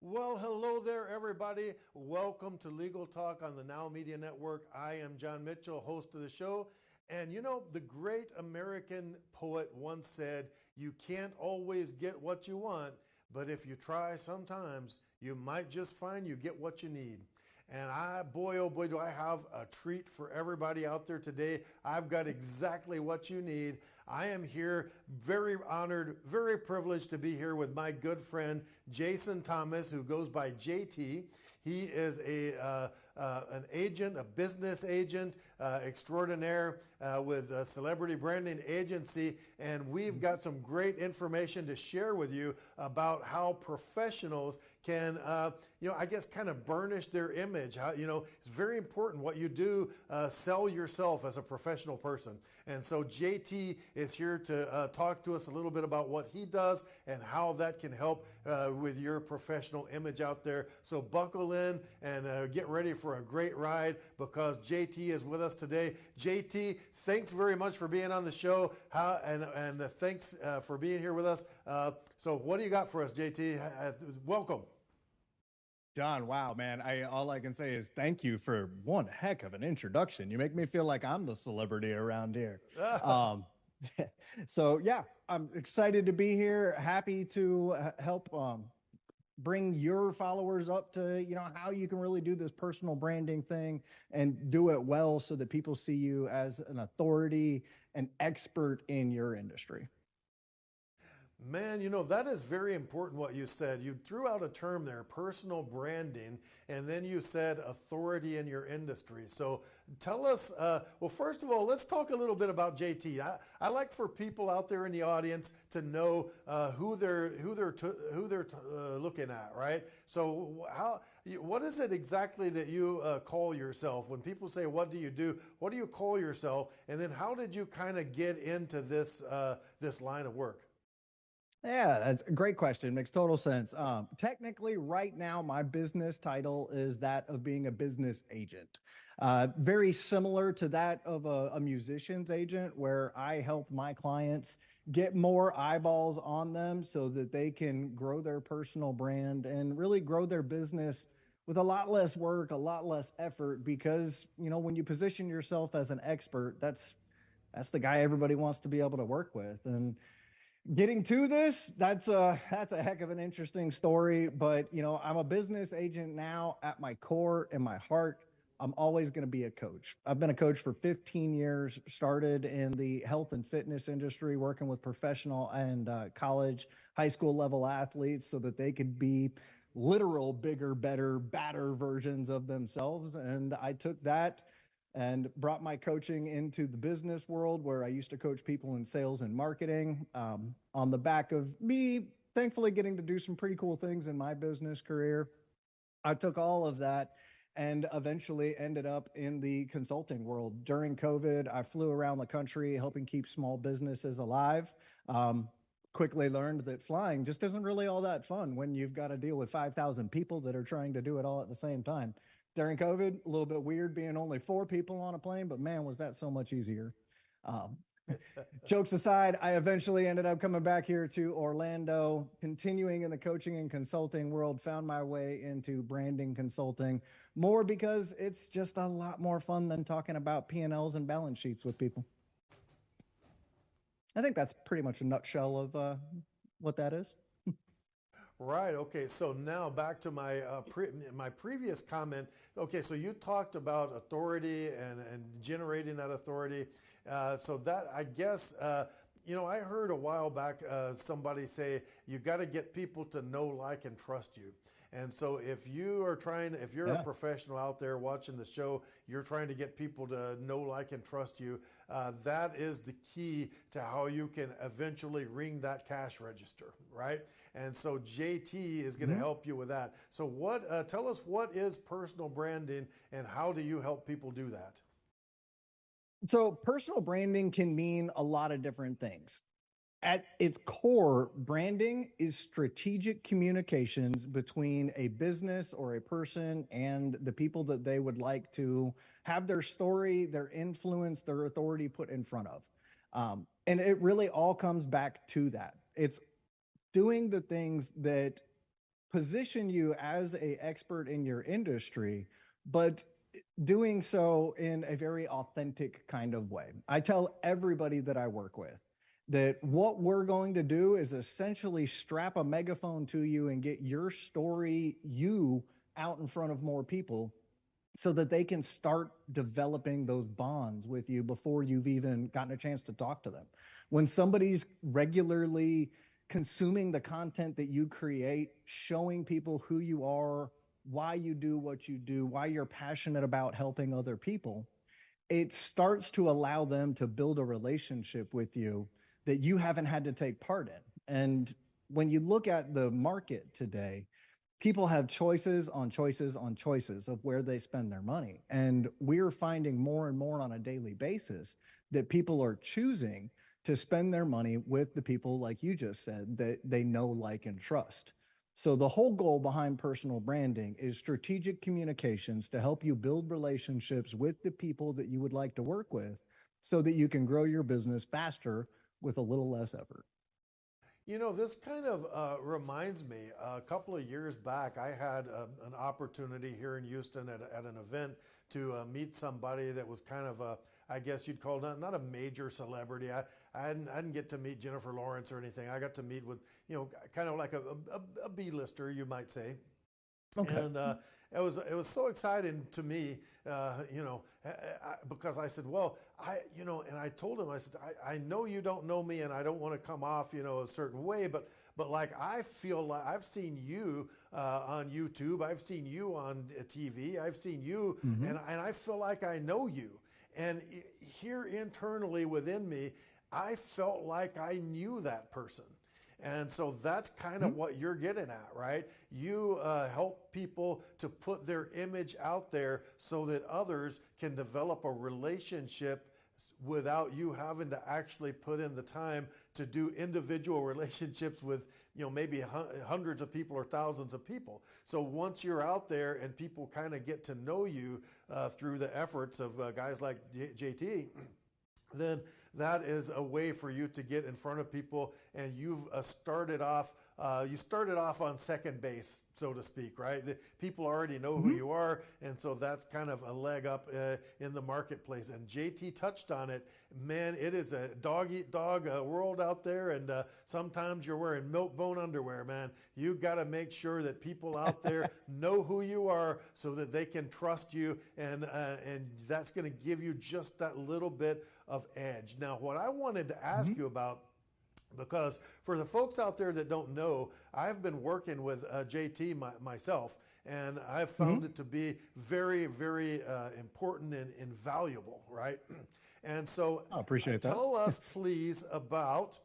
Well, hello there, everybody. Welcome to Legal Talk on the Now Media Network. I am John Mitchell, host of the show. And you know, the great American poet once said, you can't always get what you want, but if you try sometimes, you might just find you get what you need. And boy, oh boy, do I have a treat for everybody out there today. I've got exactly what you need. I am here, very honored, very privileged to be here with my good friend, Jason Thomas, who goes by JT. He is an agent, a business agent extraordinaire with a celebrity branding agency, and we've got some great information to share with you about how professionals can, I guess, kind of burnish their image. How, it's very important what you do, sell yourself as a professional person. And so JT is here to talk to us a little bit about what he does and how that can help with your professional image out there. So buckle in and get ready for a great ride because JT is with us today. JT, thanks very much for being on the show and thanks for being here with us. So what do you got for us, JT? Welcome. John, wow, man. All I can say is thank you for one heck of an introduction. You make me feel like I'm the celebrity around here. So, yeah, I'm excited to be here. Happy to help bring your followers up to, how you can really do this personal branding thing and do it well so that people see you as an authority, an expert in your industry. Man, that is very important what you said. You threw out a term there, personal branding, and then you said authority in your industry. So tell us, well, first of all, let's talk a little bit about JT. I like for people out there in the audience to know who they're looking at, right? So what is it exactly that you call yourself? When people say, what do you do? What do you call yourself? And then how did you kind of get into this line of work? Yeah, that's a great question. Makes total sense. Technically, right now, my business title is that of being a business agent. Very similar to that of a musician's agent, where I help my clients get more eyeballs on them so that they can grow their personal brand and really grow their business with a lot less work, a lot less effort, because, when you position yourself as an expert, that's the guy everybody wants to be able to work with. And getting to this, that's a heck of an interesting story, but I'm a business agent now. At my core and my heart, I'm always going to be a coach. I've been a coach for 15 years, started in the health and fitness industry, working with professional and college, high school level athletes so that they could be literal bigger, better, badder versions of themselves. And I took that and brought my coaching into the business world, where I used to coach people in sales and marketing. On the back of me, thankfully, getting to do some pretty cool things in my business career, I took all of that and eventually ended up in the consulting world. During COVID, I flew around the country helping keep small businesses alive. Quickly learned that flying just isn't really all that fun when you've got to deal with 5,000 people that are trying to do it all at the same time. During COVID, a little bit weird being only 4 people on a plane, but man, was that so much easier. Jokes aside, I eventually ended up coming back here to Orlando, continuing in the coaching and consulting world, found my way into branding consulting, more because it's just a lot more fun than talking about P&Ls and balance sheets with people. I think that's pretty much a nutshell of what that is. Right. Okay. So now back to my my previous comment. Okay. So you talked about authority and generating that authority. So that, I guess, I heard a while back somebody say you got to get people to know, like, and trust you. And so if you're a professional out there watching the show, you're trying to get people to know, like, and trust you, that is the key to how you can eventually ring that cash register, right? And so JT is going to help you with that. So tell us, what is personal branding and how do you help people do that? So personal branding can mean a lot of different things. At its core, branding is strategic communications between a business or a person and the people that they would like to have their story, their influence, their authority put in front of. And it really all comes back to that. It's doing the things that position you as an expert in your industry, but doing so in a very authentic kind of way. I tell everybody that I work with that what we're going to do is essentially strap a megaphone to you and get your story, out in front of more people so that they can start developing those bonds with you before you've even gotten a chance to talk to them. When somebody's regularly consuming the content that you create, showing people who you are, why you do what you do, why you're passionate about helping other people, it starts to allow them to build a relationship with you that you haven't had to take part in. And when you look at the market today, people have choices on choices on choices of where they spend their money. And we're finding more and more on a daily basis that people are choosing to spend their money with the people, like you just said, that they know, like, and trust. So the whole goal behind personal branding is strategic communications to help you build relationships with the people that you would like to work with so that you can grow your business faster with a little less effort. This kind of reminds me, a couple of years back, I had an opportunity here in Houston at an event to meet somebody that was kind of I guess you'd call not a major celebrity. I didn't get to meet Jennifer Lawrence or anything. I got to meet with, kind of like a B-lister, you might say. Okay. And it was so exciting to me, because I said, well, and I told him, I said, I know you don't know me, and I don't want to come off, a certain way, but like I feel like I've seen you on YouTube, I've seen you on TV, I've seen you, and I feel like I know you. And here internally within me, I felt like I knew that person. And so that's kind of what you're getting at, right? You help people to put their image out there so that others can develop a relationship without you having to actually put in the time to do individual relationships with, maybe hundreds of people or thousands of people. So once you're out there and people kind of get to know you through the efforts of guys like JT, then that is a way for you to get in front of people, and you've started off on second base, so to speak, right? People already know who you are, and so that's kind of a leg up in the marketplace. And JT touched on it. Man, it is a dog-eat-dog world out there, and sometimes you're wearing milk-bone underwear, man. You got to make sure that people out there know who you are so that they can trust you, and that's going to give you just that little bit of edge. Now, what I wanted to ask you about, because for the folks out there that don't know, I've been working with JT myself, and I've found it to be very, very important and invaluable, right? And so I appreciate that. Tell us, please, about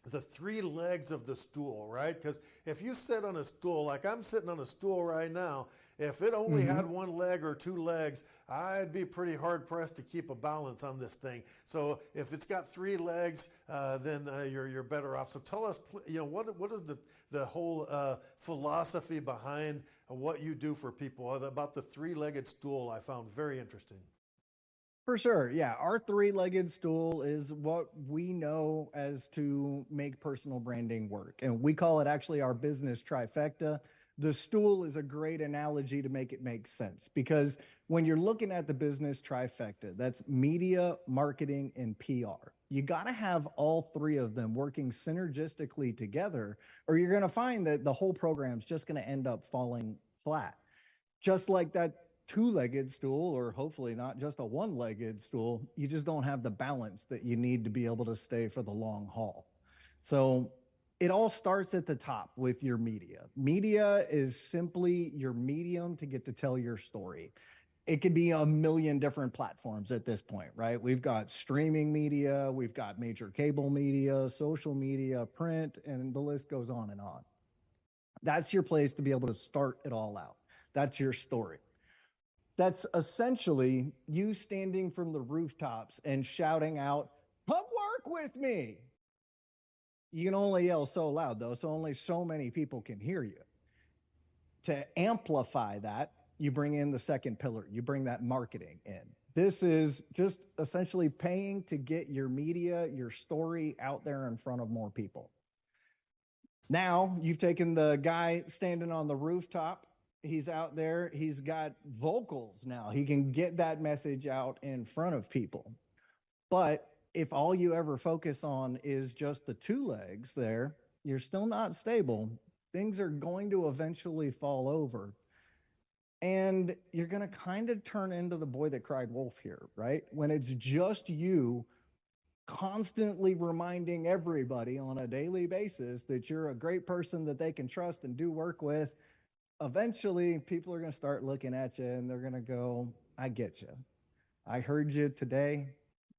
the three legs of the stool, right? Because if you sit on a stool, like I'm sitting on a stool right now, if it only had one leg or two legs, I'd be pretty hard pressed to keep a balance on this thing. So if it's got three legs, then you're better off. So tell us, what is the whole philosophy behind what you do for people about the three-legged stool? I found very interesting. For sure. Yeah. Our three-legged stool is what we know as to make personal branding work. And we call it actually our business trifecta. The stool is a great analogy to make it make sense, because when you're looking at the business trifecta, that's media, marketing, and PR. You got to have all three of them working synergistically together, or you're going to find that the whole program's just going to end up falling flat. Just like that two-legged stool, or hopefully not just a one-legged stool, you just don't have the balance that you need to be able to stay for the long haul. So it all starts at the top with your media. Media is simply your medium to get to tell your story. It could be a million different platforms at this point, right? We've got streaming media, we've got major cable media, social media, print, and the list goes on and on. That's your place to be able to start it all out. That's your story. That's essentially you standing from the rooftops and shouting out, "Come work with me." You can only yell so loud, though, so only so many people can hear you. To amplify that, you bring in the second pillar. You bring that marketing in. This is just essentially paying to get your media, your story out there in front of more people. Now, you've taken the guy standing on the rooftop. He's out there. He's got vocals now. He can get that message out in front of people. But if all you ever focus on is just the two legs there, you're still not stable. Things are going to eventually fall over. And you're going to kind of turn into the boy that cried wolf here, right? When it's just you constantly reminding everybody on a daily basis that you're a great person that they can trust and do work with, eventually people are going to start looking at you and they're going to go, "I get you. I heard you today.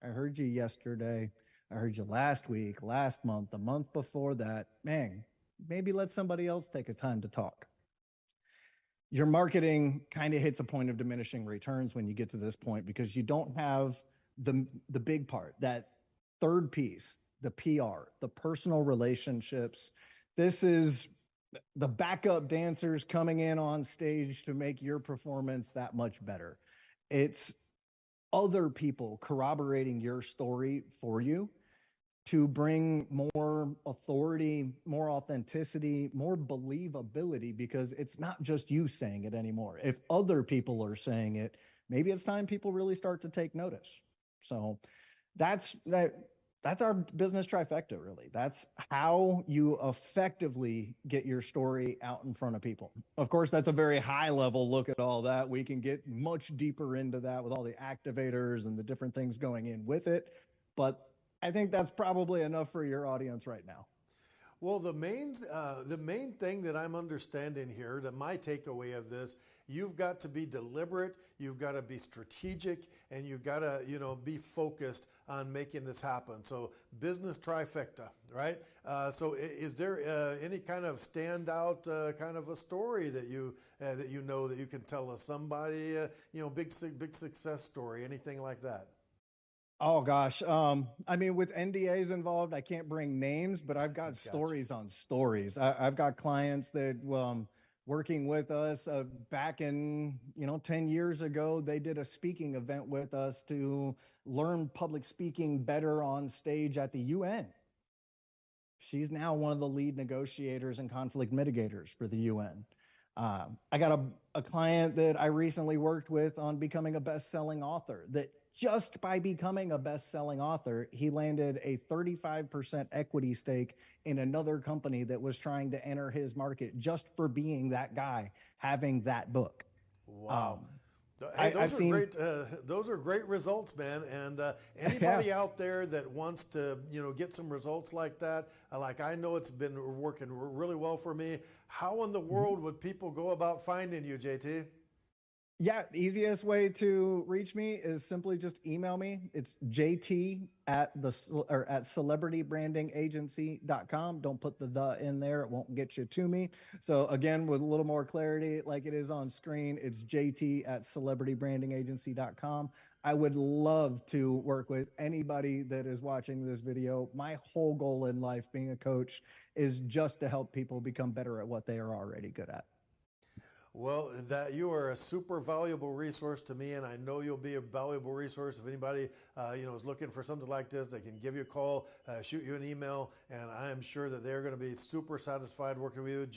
I heard you yesterday. I heard you last week, last month, the month before that. Man, maybe let somebody else take a time to talk." Your marketing kind of hits a point of diminishing returns when you get to this point, because you don't have the big part, that third piece, the PR, the personal relationships. This is the backup dancers coming in on stage to make your performance that much better. It's other people corroborating your story for you to bring more authority, more authenticity, more believability, because it's not just you saying it anymore. If other people are saying it, maybe it's time people really start to take notice. So that's that's our business trifecta, really. That's how you effectively get your story out in front of people. Of course, that's a very high level look at all that. We can get much deeper into that with all the activators and the different things going in with it. But I think that's probably enough for your audience right now. Well, the main thing that I'm understanding here, that my takeaway of this, you've got to be deliberate, you've got to be strategic, and you've got to, be focused on making this happen. So business trifecta, right? So is there any kind of standout kind of a story that you that you can tell us? Somebody, big success story, anything like that? Oh gosh. I mean, with NDAs involved, I can't bring names, but I've got Gotcha. stories on stories. I've got clients that working with us back in 10 years ago. They did a speaking event with us to learn public speaking better on stage at the UN. She's now one of the lead negotiators and conflict mitigators for the UN. I got a client that I recently worked with on becoming a best-selling author, that just by becoming a best-selling author, he landed a 35% equity stake in another company that was trying to enter his market just for being that guy, having that book. Wow. Hey, those are great results, man. And anybody out there that wants to, get some results like that, like I know it's been working really well for me. How in the world would people go about finding you, JT? Yeah, the easiest way to reach me is simply just email me. It's JT at celebritybrandingagency.com. Don't put the in there. It won't get you to me. So again, with a little more clarity, like it is on screen, it's JT at celebritybrandingagency.com. I would love to work with anybody that is watching this video. My whole goal in life being a coach is just to help people become better at what they are already good at. Well, that you are a super valuable resource to me, and I know you'll be a valuable resource. If anybody, is looking for something like this, they can give you a call, shoot you an email, and I am sure that they're going to be super satisfied working with you. Just